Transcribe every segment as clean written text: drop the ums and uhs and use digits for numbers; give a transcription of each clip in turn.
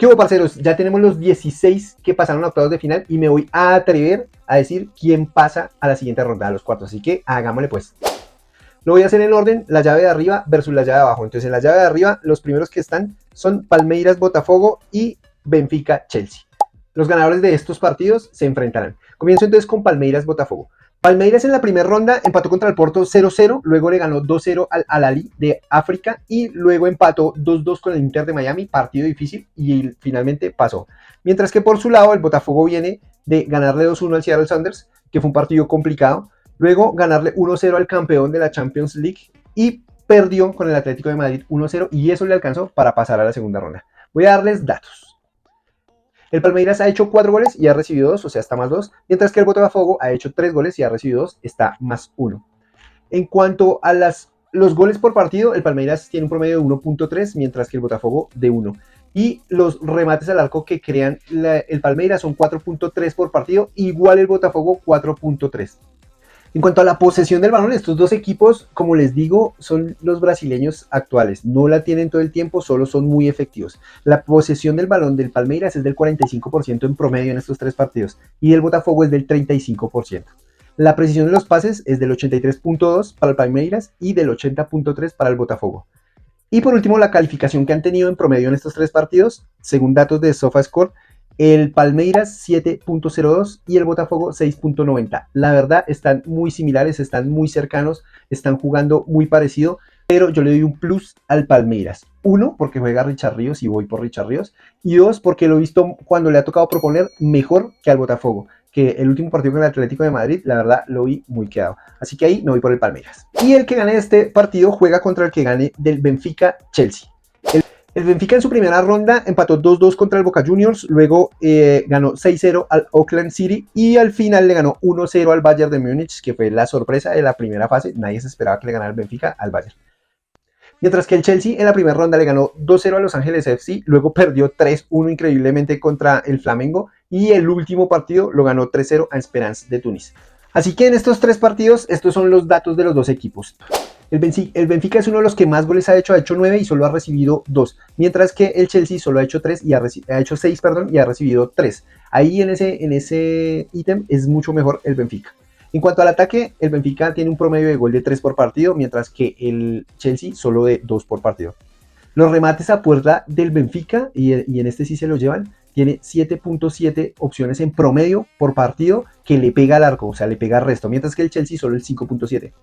¿Qué hubo, parceros? Ya tenemos los 16 que pasaron a octavos de final y me voy a atrever a decir quién pasa a la siguiente ronda, a los cuartos. Así que hagámosle pues. Lo voy a hacer en orden, la llave de arriba versus la llave de abajo. Entonces en la llave de arriba los primeros que están son Palmeiras Botafogo y Benfica Chelsea. Los ganadores de estos partidos se enfrentarán. Comienzo entonces con Palmeiras Botafogo. Palmeiras en la primera ronda empató contra el Porto 0-0, luego le ganó 2-0 al Al-Ahly de África y luego empató 2-2 con el Inter de Miami, partido difícil, y finalmente pasó. Mientras que por su lado el Botafogo viene de ganarle 2-1 al Seattle Sounders, que fue un partido complicado, luego ganarle 1-0 al campeón de la Champions League y perdió con el Atlético de Madrid 1-0 y eso le alcanzó para pasar a la segunda ronda. Voy a darles datos. El Palmeiras ha hecho 4 goles y ha recibido 2, o sea, está más 2, mientras que el Botafogo ha hecho 3 goles y ha recibido 2, está más 1. En cuanto a los goles por partido, el Palmeiras tiene un promedio de 1.3, mientras que el Botafogo de 1. Y los remates al arco que crean el Palmeiras son 4.3 por partido, igual el Botafogo 4.3. En cuanto a la posesión del balón, estos dos equipos, como les digo, son los brasileños actuales. No la tienen todo el tiempo, solo son muy efectivos. La posesión del balón del Palmeiras es del 45% en promedio en estos 3 partidos y del Botafogo es del 35%. La precisión de los pases es del 83.2 para el Palmeiras y del 80.3 para el Botafogo. Y por último, la calificación que han tenido en promedio en estos 3 partidos, según datos de SofaScore, el Palmeiras 7.02 y el Botafogo 6.90. La verdad están muy similares, están muy cercanos, están jugando muy parecido, pero yo le doy un plus al Palmeiras. 1, porque juega Richard Ríos y voy por Richard Ríos. Y 2, porque lo he visto cuando le ha tocado proponer mejor que al Botafogo, que el último partido con el Atlético de Madrid, la verdad lo vi muy quedado. Así que ahí me voy por el Palmeiras. Y el que gane este partido juega contra el que gane del Benfica Chelsea. El Benfica en su primera ronda empató 2-2 contra el Boca Juniors, luego ganó 6-0 al Auckland City y al final le ganó 1-0 al Bayern de Múnich, que fue la sorpresa de la primera fase. Nadie se esperaba que le ganara el Benfica al Bayern. Mientras que el Chelsea en la primera ronda le ganó 2-0 a Los Ángeles FC, luego perdió 3-1 increíblemente contra el Flamengo y el último partido lo ganó 3-0 a Esperance de Túnez. Así que en estos 3 partidos, estos son los datos de los 2 equipos. El Benfica es uno de los que más goles ha hecho 9 y solo ha recibido 2, mientras que el Chelsea solo ha hecho 3 y ha hecho 6, y ha recibido 3. Ahí en ese ítem es mucho mejor el Benfica. En cuanto al ataque, el Benfica tiene un promedio de gol de 3 por partido, mientras que el Chelsea solo de 2 por partido. Los remates a puerta del Benfica, y en este sí se los llevan, tiene 7.7 opciones en promedio por partido que le pega al arco, o sea, le pega al resto, mientras que el Chelsea solo el 5.7.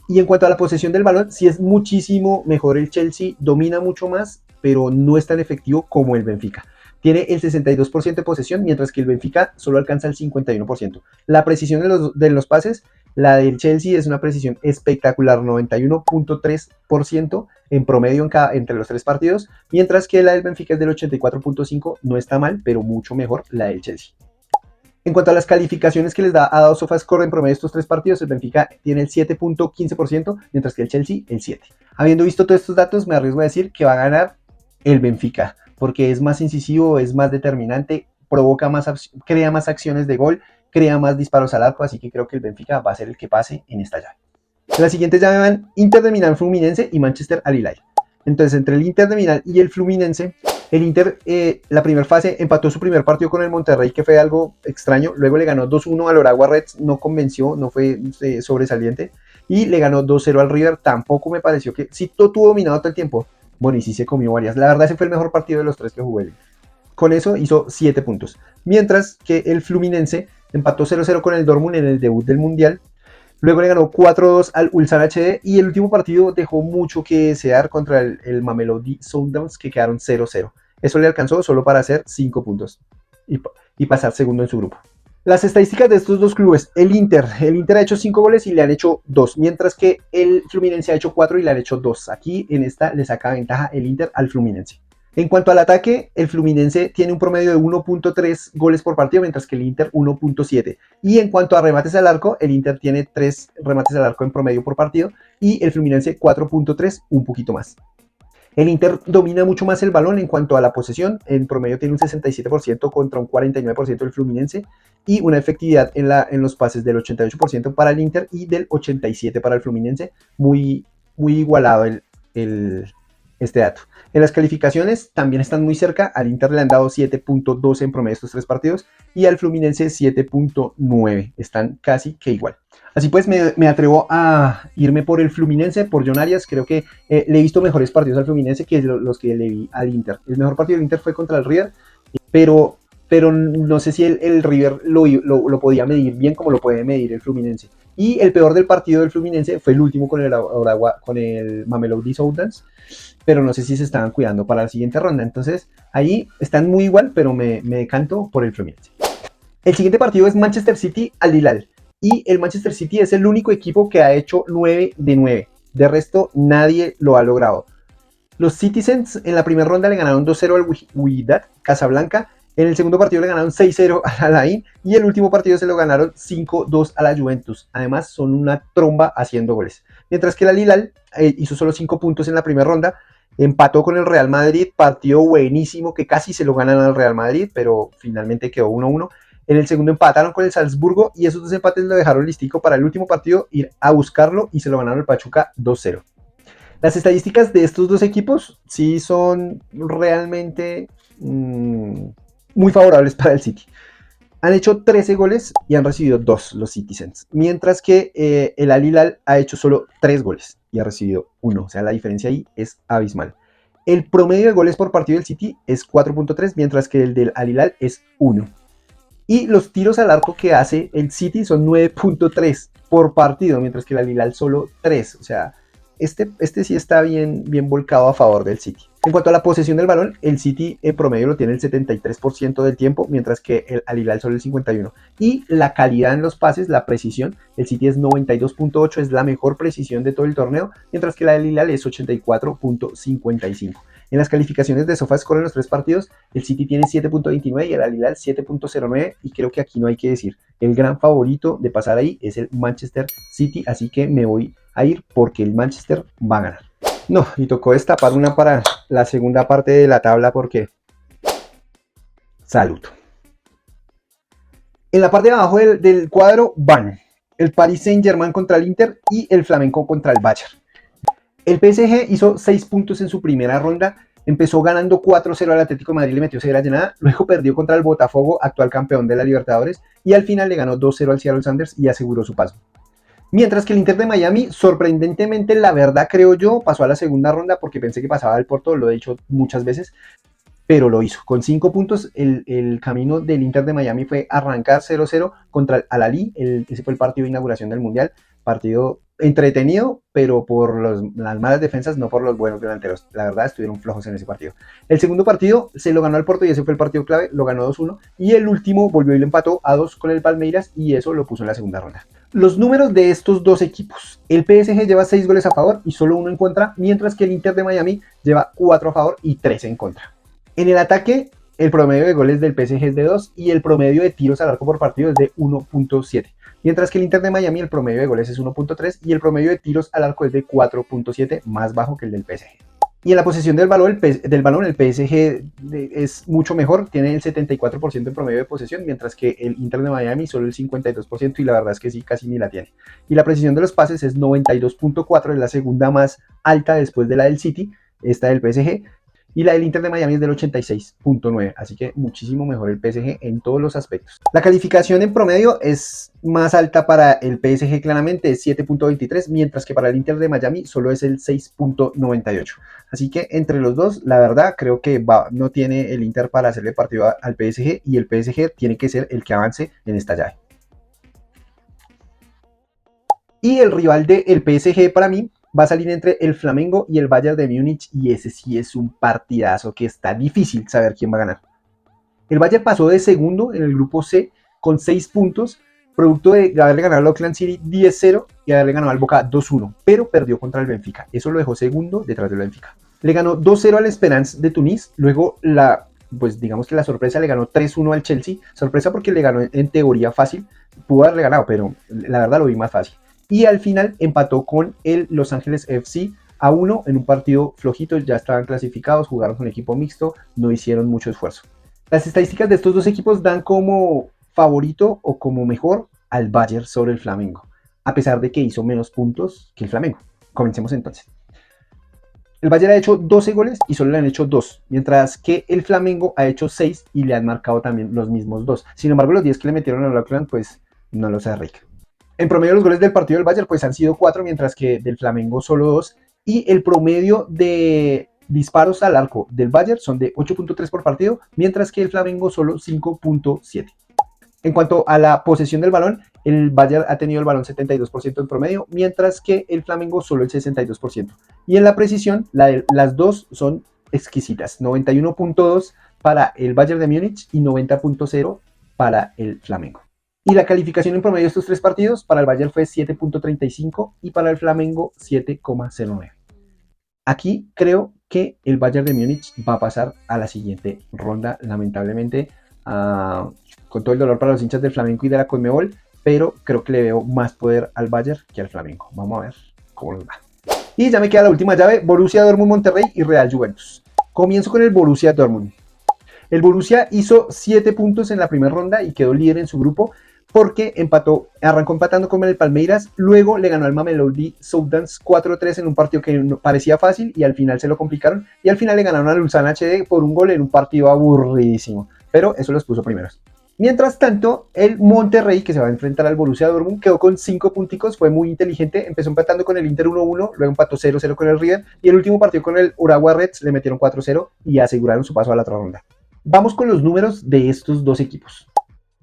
Y en cuanto a la posesión del balón, sí es muchísimo mejor el Chelsea, domina mucho más, pero no es tan efectivo como el Benfica. Tiene el 62% de posesión, mientras que el Benfica solo alcanza el 51%. La precisión de los pases, la del Chelsea es una precisión espectacular, 91.3% en promedio entre los 3 partidos, mientras que la del Benfica es del 84.5%, no está mal, pero mucho mejor la del Chelsea. En cuanto a las calificaciones que les ha dado SofaScore en promedio estos 3 partidos, el Benfica tiene el 7.15%, mientras que el Chelsea el 7%. Habiendo visto todos estos datos, me arriesgo a decir que va a ganar el Benfica, porque es más incisivo, es más determinante, crea más acciones de gol, crea más disparos al arco, así que creo que el Benfica va a ser el que pase en esta llave. En la siguiente llave van Inter de Milán Fluminense y Manchester Al-Hilal. Entonces, entre el Inter de Milán y el Fluminense, el Inter, la primera fase, empató su primer partido con el Monterrey, que fue algo extraño. Luego le ganó 2-1 al Oragua Reds, no convenció, no fue sobresaliente. Y le ganó 2-0 al River, tampoco me pareció que... Sí, todo tuvo dominado todo el tiempo. Bueno, y sí se comió varias. La verdad, ese fue el mejor partido de los 3 que jugué. Con eso hizo 7 puntos. Mientras que el Fluminense empató 0-0 con el Dortmund en el debut del Mundial. Luego le ganó 4-2 al Ulsan HD y el último partido dejó mucho que desear contra el Mamelodi Sundowns, que quedaron 0-0. Eso le alcanzó solo para hacer 5 puntos y pasar segundo en su grupo. Las estadísticas de estos dos clubes, el Inter ha hecho 5 goles y le han hecho 2, mientras que el Fluminense ha hecho 4 y le han hecho 2. Aquí en esta le saca ventaja el Inter al Fluminense. En cuanto al ataque, el Fluminense tiene un promedio de 1.3 goles por partido, mientras que el Inter 1.7. Y en cuanto a remates al arco, el Inter tiene 3 remates al arco en promedio por partido y el Fluminense 4.3, un poquito más. El Inter domina mucho más el balón en cuanto a la posesión, en promedio tiene un 67% contra un 49% del Fluminense y una efectividad en los pases del 88% para el Inter y del 87% para el Fluminense, muy igualado el este dato. En las calificaciones también están muy cerca. Al Inter le han dado 7.2 en promedio estos 3 partidos y al Fluminense 7.9. Están casi que igual. Así pues me atrevo a irme por el Fluminense, por John Arias. Creo que le he visto mejores partidos al Fluminense que los que le vi al Inter. El mejor partido del Inter fue contra el River, pero no sé si el River lo podía medir bien como lo puede medir el Fluminense. Y el peor del partido del Fluminense fue el último con el Mamelodi Sundowns, pero no sé si se estaban cuidando para la siguiente ronda. Entonces ahí están muy igual, pero me decanto por el Fluminense. El siguiente partido es Manchester City al Hilal. Y el Manchester City es el único equipo que ha hecho 9 de 9. De resto, nadie lo ha logrado. Los Citizens en la primera ronda le ganaron 2-0 al Wydad Casablanca. En el segundo partido le ganaron 6-0 al Al-Ain. Y el último partido se lo ganaron 5-2 a la Juventus. Además, son una tromba haciendo goles. Mientras que el Al-Hilal hizo solo 5 puntos en la primera ronda. Empató con el Real Madrid. Partido buenísimo que casi se lo ganan al Real Madrid, pero finalmente quedó 1-1. En el segundo empataron con el Salzburgo y esos 2 empates lo dejaron listico para el último partido ir a buscarlo y se lo ganaron el Pachuca 2-0. Las estadísticas de estos 2 equipos sí son realmente muy favorables para el City. Han hecho 13 goles y han recibido 2 los Citizens, mientras que el Al-Hilal ha hecho solo 3 goles y ha recibido 1. O sea, la diferencia ahí es abismal. El promedio de goles por partido del City es 4.3, mientras que el del Al-Hilal es 1. Y los tiros al arco que hace el City son 9.3 por partido, mientras que el Al-Hilal solo 3. O sea, este sí está bien volcado a favor del City. En cuanto a la posesión del balón, el City en promedio lo tiene el 73% del tiempo, mientras que el Al-Hilal solo el 51%. Y la calidad en los pases, la precisión, el City es 92.8, es la mejor precisión de todo el torneo, mientras que el Al-Hilal es 84.55. En las calificaciones de SofaScore en los 3 partidos, el City tiene 7.29 y el Al-Hilal 7.09, y creo que aquí no hay que decir, el gran favorito de pasar ahí es el Manchester City, así que me voy a ir porque el Manchester va a ganar. No, y tocó destapar una para la segunda parte de la tabla porque salud. En la parte de abajo del cuadro van el Paris Saint-Germain contra el Inter y el Flamengo contra el Bayern. El PSG hizo 6 puntos en su primera ronda, empezó ganando 4-0 al Atlético de Madrid, le metió 6 a la llenada, luego perdió contra el Botafogo, actual campeón de la Libertadores, y al final le ganó 2-0 al Seattle Sounders y aseguró su paso. Mientras que el Inter de Miami, sorprendentemente, la verdad creo yo, pasó a la segunda ronda porque pensé que pasaba al Porto, lo he dicho muchas veces, pero lo hizo. Con 5 puntos, el camino del Inter de Miami fue arrancar 0-0 contra el Al-Ahly. Ese fue el partido de inauguración del Mundial. Partido entretenido, pero por las malas defensas, no por los buenos delanteros. La verdad, estuvieron flojos en ese partido. El segundo partido se lo ganó al Porto y ese fue el partido clave, lo ganó 2-1. Y el último volvió y lo empató a 2 con el Palmeiras y eso lo puso en la segunda ronda. Los números de estos 2 equipos. El PSG lleva 6 goles a favor y solo 1 en contra, mientras que el Inter de Miami lleva 4 a favor y 3 en contra. En el ataque, el promedio de goles del PSG es de 2 y el promedio de tiros al arco por partido es de 1.7. Mientras que el Inter de Miami, el promedio de goles es 1.3 y el promedio de tiros al arco es de 4.7, más bajo que el del PSG. Y en la posesión del balón, el PSG es mucho mejor, tiene el 74% en promedio de posesión, mientras que el Inter de Miami solo el 52%, y la verdad es que sí, casi ni la tiene. Y la precisión de los pases es 92.4, es la segunda más alta después de la del City, esta del PSG, y la del Inter de Miami es del 86.9, así que muchísimo mejor el PSG en todos los aspectos. La calificación en promedio es más alta para el PSG claramente, es 7.23, mientras que para el Inter de Miami solo es el 6.98. Así que entre los dos, la verdad, creo que no tiene el Inter para hacerle partido al PSG y el PSG tiene que ser el que avance en esta llave. Y el rival del PSG para mí va a salir entre el Flamengo y el Bayern de Múnich, y ese sí es un partidazo que está difícil saber quién va a ganar. El Bayern pasó de segundo en el grupo C con 6 puntos, producto de haberle ganado al Auckland City 10-0 y haberle ganado al Boca 2-1, pero perdió contra el Benfica. Eso lo dejó segundo detrás del Benfica. Le ganó 2-0 al Esperance de Tunis, luego pues digamos que la sorpresa, le ganó 3-1 al Chelsea. Sorpresa porque le ganó en teoría fácil, pudo haberle ganado, pero la verdad lo vi más fácil. Y al final empató con el Los Ángeles FC a 1 en un partido flojito, ya estaban clasificados, jugaron con equipo mixto, no hicieron mucho esfuerzo. Las estadísticas de estos 2 equipos dan como favorito o como mejor al Bayern sobre el Flamengo, a pesar de que hizo menos puntos que el Flamengo. Comencemos entonces. El Bayern ha hecho 12 goles y solo le han hecho 2, mientras que el Flamengo ha hecho 6 y le han marcado también los mismos 2. Sin embargo, los 10 que le metieron al Auckland, pues no los hace rica. En promedio, los goles del partido del Bayern pues han sido 4, mientras que del Flamengo solo 2. Y el promedio de disparos al arco del Bayern son de 8.3 por partido, mientras que el Flamengo solo 5.7. En cuanto a la posesión del balón, el Bayern ha tenido el balón 72% en promedio, mientras que el Flamengo solo el 62%. Y en la precisión, las dos son exquisitas, 91.2 para el Bayern de Múnich y 90.0 para el Flamengo. Y la calificación en promedio de estos tres partidos, para el Bayern fue 7.35 y para el Flamengo 7.09. Aquí creo que el Bayern de Múnich va a pasar a la siguiente ronda, lamentablemente, con todo el dolor para los hinchas del Flamengo y de la Conmebol, pero creo que le veo más poder al Bayern que al Flamengo. Vamos a ver cómo nos va. Y ya me queda la última llave, Borussia Dortmund Monterrey y Real Juventus. Comienzo con el Borussia Dortmund. El Borussia hizo 7 puntos en la primera ronda y quedó líder en su grupo porque arrancó empatando con el Palmeiras, luego le ganó al Mamelodi Sundowns 4-3 en un partido que parecía fácil y al final se lo complicaron, y al final le ganaron a Ulsan HD por un gol en un partido aburridísimo, pero eso los puso primeros. Mientras tanto, el Monterrey, que se va a enfrentar al Borussia Dortmund, quedó con 5 punticos, fue muy inteligente, empezó empatando con el Inter 1-1, luego empató 0-0 con el River, y el último partido con el Urawa Reds le metieron 4-0 y aseguraron su paso a la otra ronda. Vamos con los números de estos dos equipos.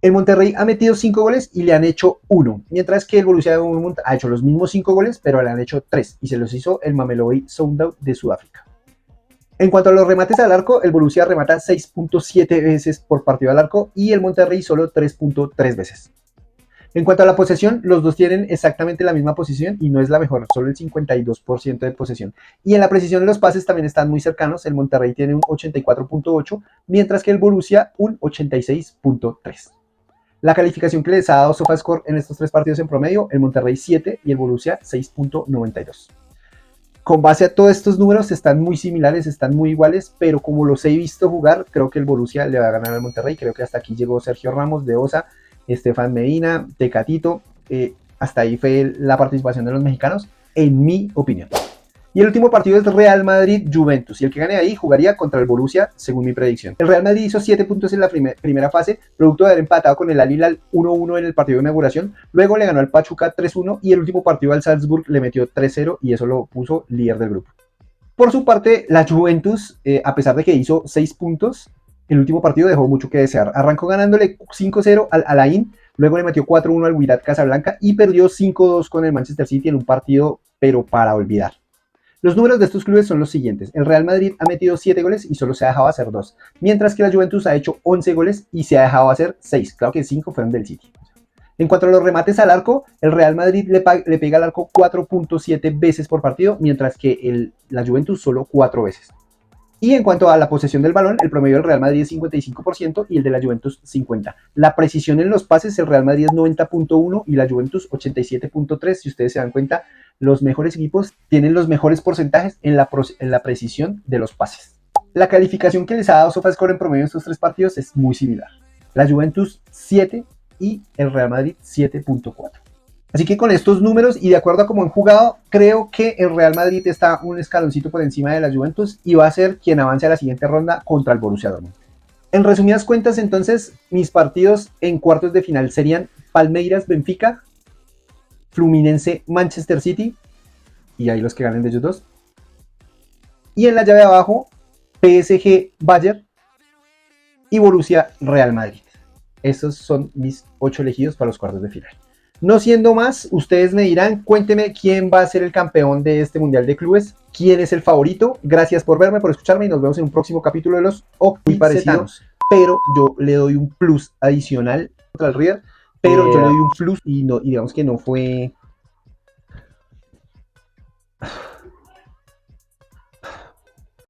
El Monterrey ha metido 5 goles y le han hecho 1, mientras que el Borussia Dortmund ha hecho los mismos 5 goles, pero le han hecho 3, y se los hizo el Mamelodi Sundowns de Sudáfrica. En cuanto a los remates al arco, el Borussia remata 6.7 veces por partido al arco y el Monterrey solo 3.3 veces. En cuanto a la posesión, los dos tienen exactamente la misma posición y no es la mejor, solo el 52% de posesión. Y en la precisión de los pases también están muy cercanos, el Monterrey tiene un 84.8, mientras que el Borussia un 86.3. La calificación que les ha dado SofaScore en estos tres partidos en promedio, el Monterrey 7 y el Borussia 6.92. Con base a todos estos números están muy similares, están muy iguales, pero como los he visto jugar, creo que el Borussia le va a ganar al Monterrey. Creo que hasta aquí llegó Sergio Ramos de Osa, Estefan Medina, Tecatito. Hasta ahí fue la participación de los mexicanos, en mi opinión. Y el último partido es Real Madrid-Juventus, y el que gane ahí jugaría contra el Borussia, según mi predicción. El Real Madrid hizo 7 puntos en la primera fase, producto de haber empatado con el Al Hilal 1-1 en el partido de inauguración, luego le ganó al Pachuca 3-1 y el último partido al Salzburg le metió 3-0 y eso lo puso líder del grupo. Por su parte, la Juventus, a pesar de que hizo 6 puntos, el último partido dejó mucho que desear. Arrancó ganándole 5-0 al Alain, luego le metió 4-1 al Wydad Casablanca y perdió 5-2 con el Manchester City en un partido, pero para olvidar. Los números de estos clubes son los siguientes. El Real Madrid ha metido 7 goles y solo se ha dejado hacer 2. Mientras que la Juventus ha hecho 11 goles y se ha dejado hacer 6. Claro que 5 fueron del City. En cuanto a los remates al arco, el Real Madrid le pega al arco 4.7 veces por partido, mientras que la Juventus solo 4 veces. Y en cuanto a la posesión del balón, el promedio del Real Madrid es 55% y el de la Juventus 50%. La precisión en los pases, el Real Madrid es 90.1 y la Juventus 87.3. Si ustedes se dan cuenta, los mejores equipos tienen los mejores porcentajes en la precisión de los pases. La calificación que les ha dado SofaScore en promedio en estos tres partidos es muy similar. La Juventus 7 y el Real Madrid 7.4. Así que con estos números y de acuerdo a cómo han jugado, creo que el Real Madrid está un escaloncito por encima de la Juventus y va a ser quien avance a la siguiente ronda contra el Borussia Dortmund. En resumidas cuentas, entonces, mis partidos en cuartos de final serían Palmeiras-Benfica, Fluminense-Manchester City, y ahí los que ganen de ellos dos. Y en la llave de abajo, PSG-Bayern y Borussia-Real Madrid. Esos son mis 8 elegidos para los cuartos de final. No siendo más, ustedes me dirán, cuénteme quién va a ser el campeón de este Mundial de Clubes, quién es el favorito. Gracias por verme, por escucharme y nos vemos en un próximo capítulo de los Octiparados. Pero yo le doy un plus adicional contra el River, pero yo le doy un plus y digamos que no fue